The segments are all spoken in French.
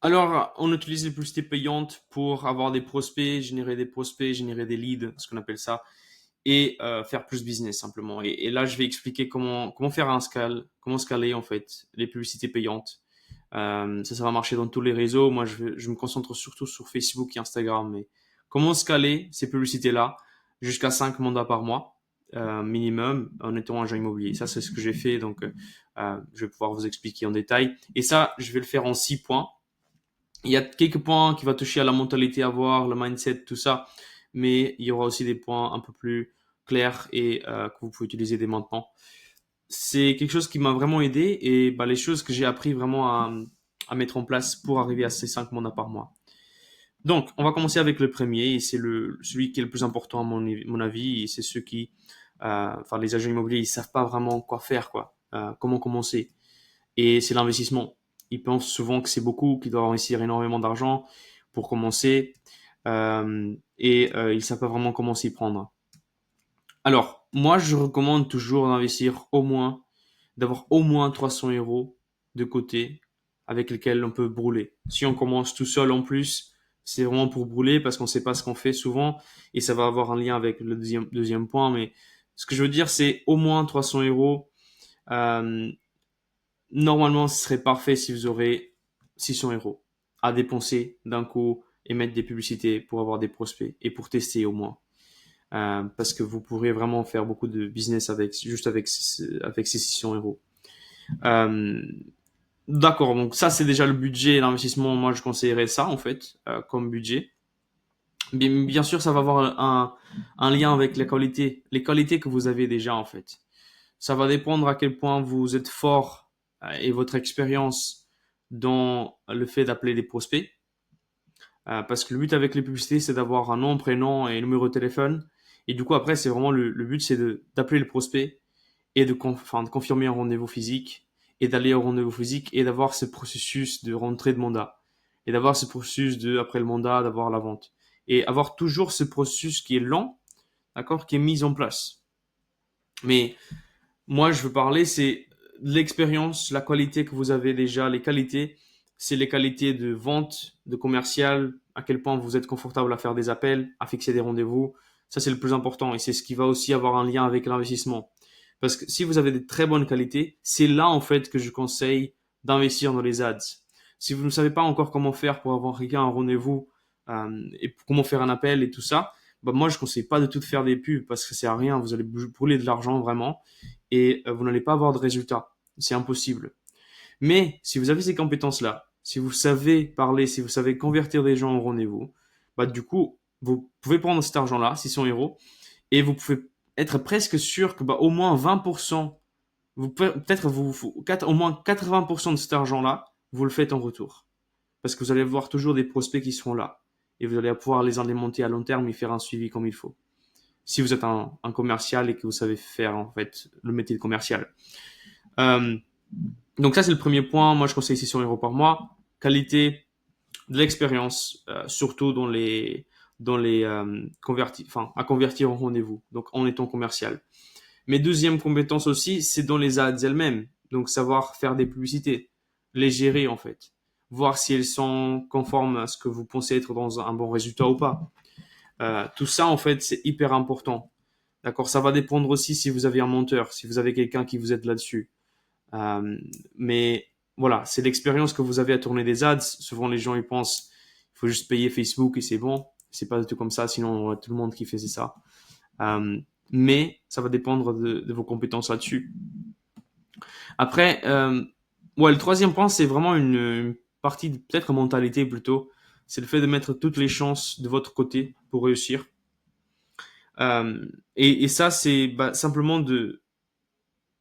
Alors, on utilise les publicités payantes pour avoir des prospects, générer des leads, ce qu'on appelle ça, et faire plus business simplement. Et là, je vais expliquer comment faire comment scaler en fait les publicités payantes. Ça va marcher dans tous les réseaux. Moi, je me concentre surtout sur Facebook et Instagram. Mais comment scaler ces publicités-là jusqu'à 5 mandats par mois minimum en étant agent immobilier. Ça, c'est ce que j'ai fait. Donc, je vais pouvoir vous expliquer en détail. Et ça, je vais le faire en 6 points. Il y a quelques points qui vont toucher à la mentalité à avoir, le mindset, tout ça. Mais il y aura aussi des points un peu plus clairs et que vous pouvez utiliser dès maintenant. C'est quelque chose qui m'a vraiment aidé et bah, les choses que j'ai appris vraiment à mettre en place pour arriver à ces 5 mandats par mois. Donc, on va commencer avec le premier et c'est celui qui est le plus important à mon avis et c'est ceux qui, enfin les agents immobiliers, ils savent pas vraiment quoi faire, quoi, comment commencer. Et c'est l'investissement. Ils pensent souvent que c'est beaucoup, qu'ils doivent investir énormément d'argent pour commencer ils savent pas vraiment comment s'y prendre. Alors, moi, je recommande toujours d'avoir au moins 300 euros de côté avec lesquels on peut brûler. Si on commence tout seul en plus, c'est vraiment pour brûler parce qu'on sait pas ce qu'on fait souvent et ça va avoir un lien avec le deuxième point. Mais ce que je veux dire, c'est au moins 300 euros. Euh, Normalement, ce serait parfait si vous aurez 600 euros à dépenser d'un coup et mettre des publicités pour avoir des prospects et pour tester au moins. Parce que vous pourrez vraiment faire beaucoup de business avec ces 600 euros. Euh, d'accord, donc ça c'est déjà le budget et l'investissement. Moi je conseillerais ça en fait comme budget. Bien sûr, ça va avoir un lien avec les qualités que vous avez déjà en fait. Ça va dépendre à quel point vous êtes fort et votre expérience dans le fait d'appeler des prospects. Parce que le but avec les publicités, c'est d'avoir un nom, prénom et numéro de téléphone. Et du coup, après, c'est vraiment le but, c'est d'appeler le prospect et de confirmer un rendez-vous physique et d'aller au rendez-vous physique et d'avoir ce processus de rentrée de mandat et d'avoir ce processus de, après le mandat, d'avoir la vente. Et avoir toujours ce processus qui est lent, d'accord, qui est mis en place. Mais moi, je veux parler, c'est l'expérience, la qualité que vous avez déjà, les qualités, c'est les qualités de vente, de commercial, à quel point vous êtes confortable à faire des appels, à fixer des rendez-vous. Ça, c'est le plus important et c'est ce qui va aussi avoir un lien avec l'investissement. Parce que si vous avez de très bonnes qualités, c'est là, en fait, que je conseille d'investir dans les ads. Si vous ne savez pas encore comment faire pour avoir quelqu'un un rendez-vous et comment faire un appel et tout ça, bah moi, je conseille pas de tout faire des pubs parce que c'est à rien. Vous allez brûler de l'argent vraiment et vous n'allez pas avoir de résultats. C'est impossible. Mais si vous avez ces compétences-là, si vous savez parler, si vous savez convertir des gens au rendez-vous, bah du coup, vous pouvez prendre cet argent-là, 600 euros, et vous pouvez être presque sûr que bah, au moins 20%, peut-être au moins 80% de cet argent-là, vous le faites en retour. Parce que vous allez avoir toujours des prospects qui seront là. Et vous allez pouvoir les alimenter à long terme et faire un suivi comme il faut. Si vous êtes un commercial et que vous savez faire en fait le métier de commercial. Euh, donc ça c'est le premier point. Moi je conseille 600 euros par mois. Qualité, de l'expérience, surtout à convertir en rendez-vous. Donc en étant commercial. Mais deuxième compétence aussi, c'est dans les ads elles-mêmes. Donc savoir faire des publicités, les gérer en fait, voir si elles sont conformes à ce que vous pensez être dans un bon résultat ou pas. Tout ça en fait c'est hyper important. D'accord, ça va dépendre aussi si vous avez un monteur, si vous avez quelqu'un qui vous aide là-dessus. Mais voilà, c'est l'expérience que vous avez à tourner des ads. Souvent, les gens ils pensent, il faut juste payer Facebook et c'est bon. C'est pas du tout comme ça, sinon on aurait tout le monde qui faisait ça. Euh, mais ça va dépendre de vos compétences là-dessus. Après, ouais, le troisième point, c'est vraiment une partie peut-être mentalité plutôt. C'est le fait de mettre toutes les chances de votre côté pour réussir. Et ça, c'est bah, simplement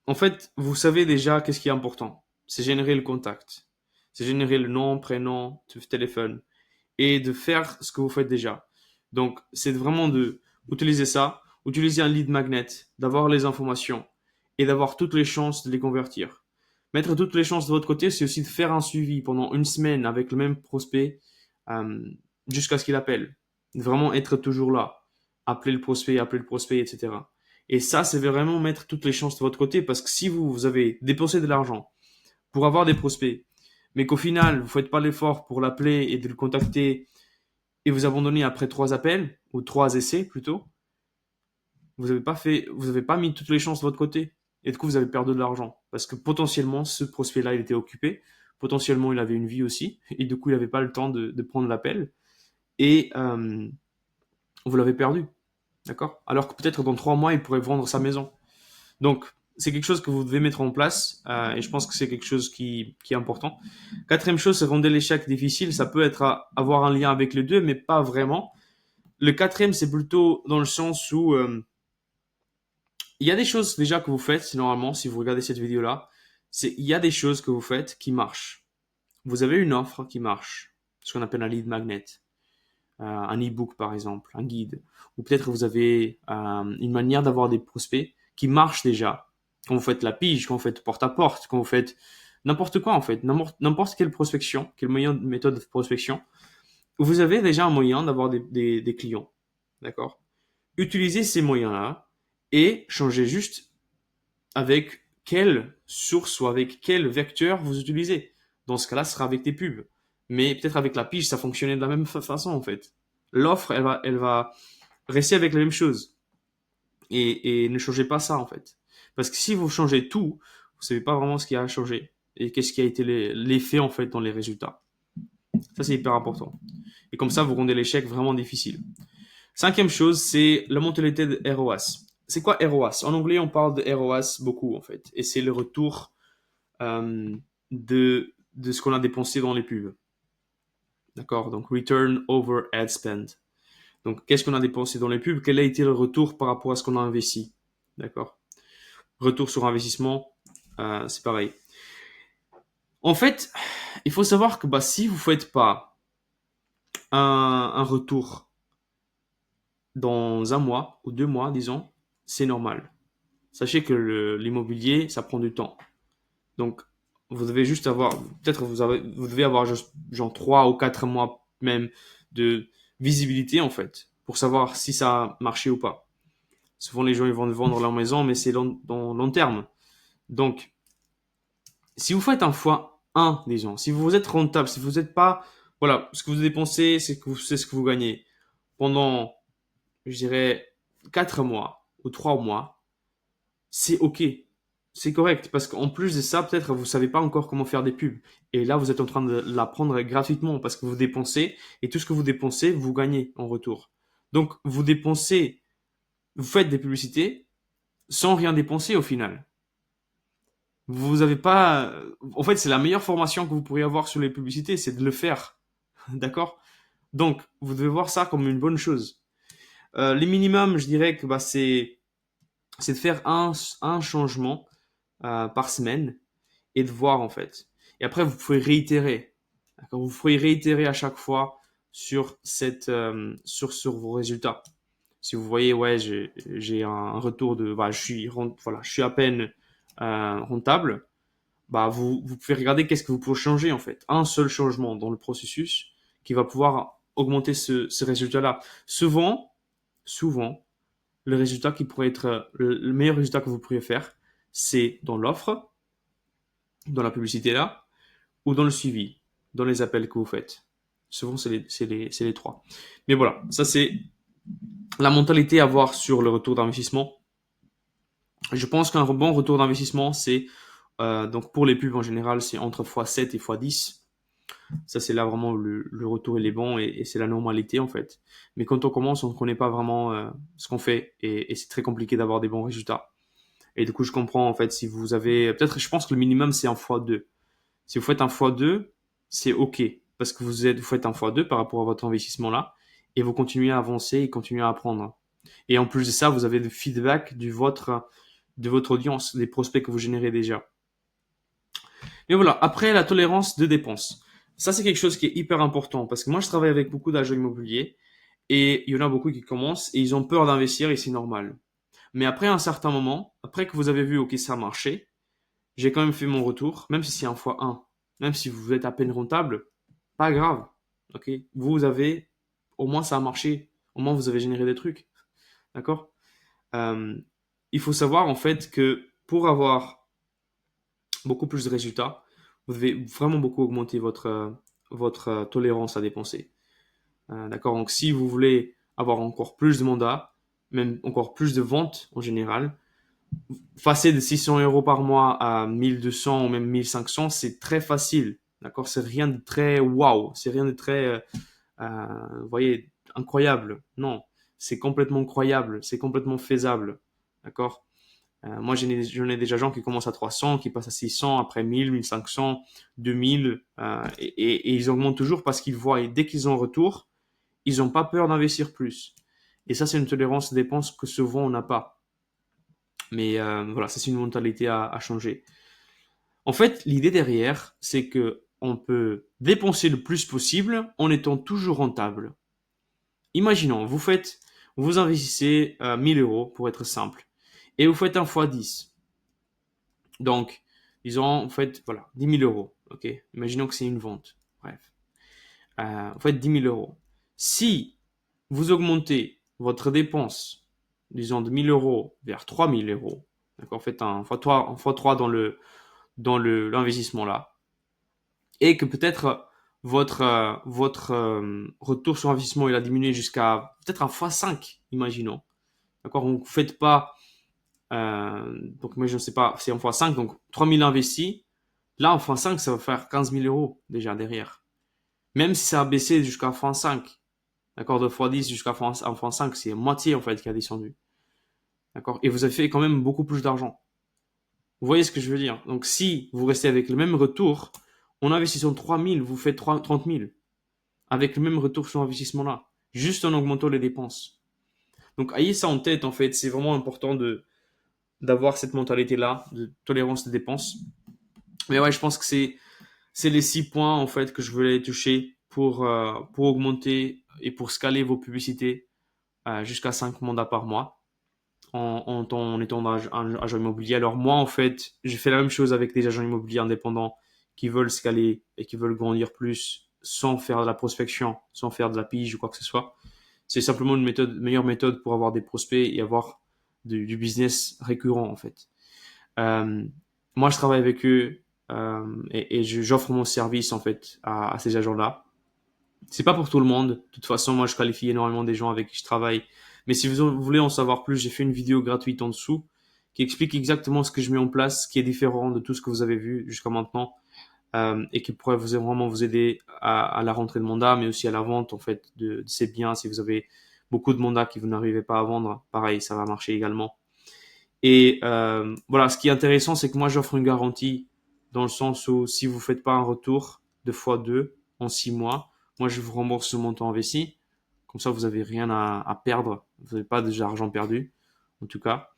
en fait, vous savez déjà qu'est-ce qui est important. C'est générer le contact. C'est générer le nom, prénom, téléphone. Et de faire ce que vous faites déjà. Donc, c'est vraiment de utiliser ça, utiliser un lead magnet, d'avoir les informations et d'avoir toutes les chances de les convertir. Mettre toutes les chances de votre côté, c'est aussi de faire un suivi pendant une semaine avec le même prospect euh, jusqu'à ce qu'il appelle. Vraiment être toujours là. Appeler le prospect, etc. Et ça, c'est vraiment mettre toutes les chances de votre côté parce que si vous avez dépensé de l'argent pour avoir des prospects, mais qu'au final, vous ne faites pas l'effort pour l'appeler et de le contacter et vous abandonnez après 3 appels, ou 3 essais plutôt, vous n'avez pas mis toutes les chances de votre côté. Et du coup, vous avez perdu de l'argent. Parce que potentiellement, ce prospect-là, il était occupé. Potentiellement, il avait une vie aussi. Et du coup, il n'avait pas le temps de prendre l'appel. Et vous l'avez perdu. D'accord? Alors que peut-être dans 3 mois, il pourrait vendre sa maison. Donc, c'est quelque chose que vous devez mettre en place. Et je pense que c'est quelque chose qui est important. Quatrième chose, c'est rendre l'échec difficile. Ça peut être avoir un lien avec les deux, mais pas vraiment. Le quatrième, c'est plutôt dans le sens où il y a des choses déjà que vous faites, normalement, si vous regardez cette vidéo-là, il y a des choses que vous faites qui marchent. Vous avez une offre qui marche, ce qu'on appelle un lead magnet, un e-book par exemple, un guide, ou peut-être vous avez une manière d'avoir des prospects qui marchent déjà. Quand vous faites la pige, quand vous faites porte-à-porte, quand vous faites n'importe quoi en fait, n'importe quelle prospection, quelle méthode de prospection, vous avez déjà un moyen d'avoir des clients. D'accord? Utilisez ces moyens-là et changez juste avec quelle source ou avec quel vecteur vous utilisez. Dans ce cas-là, ce sera avec des pubs. Mais peut-être avec la pige, ça fonctionnait de la même façon en fait. L'offre, elle va rester avec la même chose. Et ne changez pas ça en fait. Parce que si vous changez tout, vous savez pas vraiment ce qui a changé et qu'est-ce qui a été l'effet en fait dans les résultats. Ça, c'est hyper important. Et comme ça, vous rendez l'échec vraiment difficile. Cinquième chose, c'est la mentalité de ROAS. C'est quoi ROAS? En anglais, on parle de ROAS beaucoup, en fait. Et c'est le retour de ce qu'on a dépensé dans les pubs. D'accord? Donc, Return over Ad Spend. Donc, qu'est-ce qu'on a dépensé dans les pubs? Quel a été le retour par rapport à ce qu'on a investi? D'accord? Retour sur investissement, c'est pareil. En fait, il faut savoir que si vous ne faites pas un retour dans 1 mois ou 2 mois, disons, c'est normal. Sachez que l'immobilier, ça prend du temps. Donc, vous devez juste avoir, peut-être vous devez avoir genre 3 ou 4 mois même de visibilité en fait, pour savoir si ça a marché ou pas. Souvent, les gens ils vont vendre leur maison, mais c'est dans long terme. Donc, si vous faites un fois un, disons, si vous êtes rentable, si vous n'êtes pas, voilà, ce que vous dépensez, c'est ce que vous gagnez pendant, je dirais, 4 mois ou 3 mois, c'est ok. C'est correct, parce qu'en plus de ça, peut-être vous savez pas encore comment faire des pubs. Et là, vous êtes en train de l'apprendre gratuitement parce que vous dépensez et tout ce que vous dépensez, vous gagnez en retour. Donc, vous dépensez, vous faites des publicités sans rien dépenser au final. Vous avez pas, en fait, c'est la meilleure formation que vous pourriez avoir sur les publicités, c'est de le faire. D'accord? Donc, vous devez voir ça comme une bonne chose. Les minimums, je dirais que c'est de faire un changement par semaine et de voir en fait. Et après, vous pouvez réitérer. D'accord. Vous pouvez réitérer à chaque fois sur vos résultats. Si vous voyez, ouais, j'ai un retour de, bah, je suis à peine rentable, bah, vous pouvez regarder qu'est-ce que vous pouvez changer en fait. Un seul changement dans le processus qui va pouvoir augmenter ce résultat-là. Souvent, le résultat qui pourrait être le meilleur résultat que vous pourriez faire, c'est dans l'offre, dans la publicité là, ou dans le suivi, dans les appels que vous faites. Souvent, c'est les trois. Mais voilà, ça c'est la mentalité à avoir sur le retour d'investissement. Je pense qu'un bon retour d'investissement, c'est donc pour les pubs en général, c'est entre x7 et x10. Ça, c'est là vraiment le retour il est bon et c'est la normalité en fait. Mais quand on commence, on ne connaît pas vraiment ce qu'on fait et c'est très compliqué d'avoir des bons résultats. Et du coup, je comprends en fait si vous avez, peut-être, je pense que le minimum c'est un x2. Si vous faites un x2, c'est OK. Parce que vous faites un x2 par rapport à votre investissement là. Et vous continuez à avancer et continuez à apprendre. Et en plus de ça, vous avez le feedback de votre audience, des prospects que vous générez déjà. Mais voilà, après la tolérance de dépenses. Ça, c'est quelque chose qui est hyper important. Parce que moi, je travaille avec beaucoup d'agents immobiliers. Et il y en a beaucoup qui commencent et ils ont peur d'investir et c'est normal. Mais après un certain moment, après que vous avez vu, OK, ça a marché, j'ai quand même fait mon retour, même si c'est un fois un, même si vous êtes à peine rentable, pas grave. Ok, vous avez, au moins ça a marché, au moins vous avez généré des trucs, d'accord. Euh, il faut savoir en fait que pour avoir beaucoup plus de résultats, vous devez vraiment beaucoup augmenter votre tolérance à dépenser. D'accord? Donc, si vous voulez avoir encore plus de mandats, même encore plus de ventes en général, passer de 600 euros par mois à 1200 ou même 1500, c'est très facile. D'accord? C'est rien de très wow. C'est rien de très, vous voyez, incroyable. Non. C'est complètement croyable. C'est complètement faisable. D'accord? Moi, j'en ai déjà gens qui commencent à 300, qui passent à 600, après 1000, 1500, 2000, et ils augmentent toujours parce qu'ils voient, et dès qu'ils ont un retour, ils n'ont pas peur d'investir plus. Et ça, c'est une tolérance de dépenses que souvent on n'a pas. Mais voilà, ça, c'est une mentalité à changer. En fait, l'idée derrière, c'est que on peut dépenser le plus possible en étant toujours rentable. Imaginons, vous investissez 1000 euros pour être simple, et vous faites un fois 10. Donc, disons, vous faites, voilà, 10 000 euros. Ok. Imaginons que c'est une vente. Bref. Vous faites 10 000 euros. Si vous augmentez votre dépense, disons, de 1000 euros vers 3000 euros, d'accord, faites un x3 dans l'investissement là, et que peut-être votre retour sur investissement il a diminué jusqu'à peut-être un x5, imaginons. D'accord, donc vous faites pas, donc moi je ne sais pas, c'est en x5, donc 3000 investis, là en x5 ça va faire 15 000 euros déjà derrière. Même si ça a baissé jusqu'à x5, d'accord, de x10 jusqu'à x5, c'est moitié en fait qui a descendu. D'accord, et vous avez fait quand même beaucoup plus d'argent. Vous voyez ce que je veux dire? Donc si vous restez avec le même retour, en investissant 3000, vous faites 30 000 avec le même retour sur investissement là, juste en augmentant les dépenses. Donc ayez ça en tête en fait, c'est vraiment important d'avoir cette mentalité là de tolérance des dépenses. Mais ouais, je pense que c'est les 6 points en fait que je voulais toucher pour augmenter et pour scaler vos publicités jusqu'à 5 mandats par mois en étant un agent immobilier. Alors moi, en fait, j'ai fait la même chose avec des agents immobiliers indépendants qui veulent scaler et qui veulent grandir plus sans faire de la prospection, sans faire de la pige ou quoi que ce soit. C'est simplement une meilleure méthode pour avoir des prospects et avoir du business récurrent, en fait. Euh, Moi, je travaille avec eux et j'offre mon service, en fait, à ces agents-là. C'est pas pour tout le monde. De toute façon, moi, je qualifie énormément des gens avec qui je travaille. Mais si vous voulez en savoir plus, j'ai fait une vidéo gratuite en dessous qui explique exactement ce que je mets en place, qui est différent de tout ce que vous avez vu jusqu'à maintenant, et qui pourrait vraiment vous aider à la rentrée de mandat, mais aussi à la vente, en fait, de ces biens. Si vous avez beaucoup de mandats que vous n'arrivez pas à vendre, pareil, ça va marcher également. Et voilà, ce qui est intéressant, c'est que moi, j'offre une garantie dans le sens où si vous faites pas un retour de x2 en 6 mois, moi, je vous rembourse le montant investi. Comme ça, vous avez rien à perdre. Vous n'avez pas d'argent perdu, en tout cas.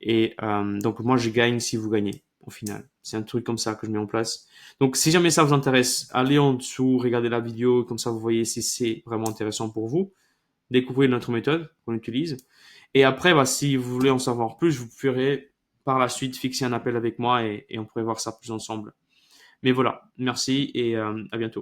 Et donc, moi, je gagne si vous gagnez, au final. C'est un truc comme ça que je mets en place. Donc, si jamais ça vous intéresse, allez en dessous, regardez la vidéo, comme ça, vous voyez si c'est vraiment intéressant pour vous. Découvrez notre méthode qu'on utilise. Et après, bah, si vous voulez en savoir plus, vous pourrez par la suite fixer un appel avec moi et on pourrait voir ça plus ensemble. Mais voilà, merci et à bientôt.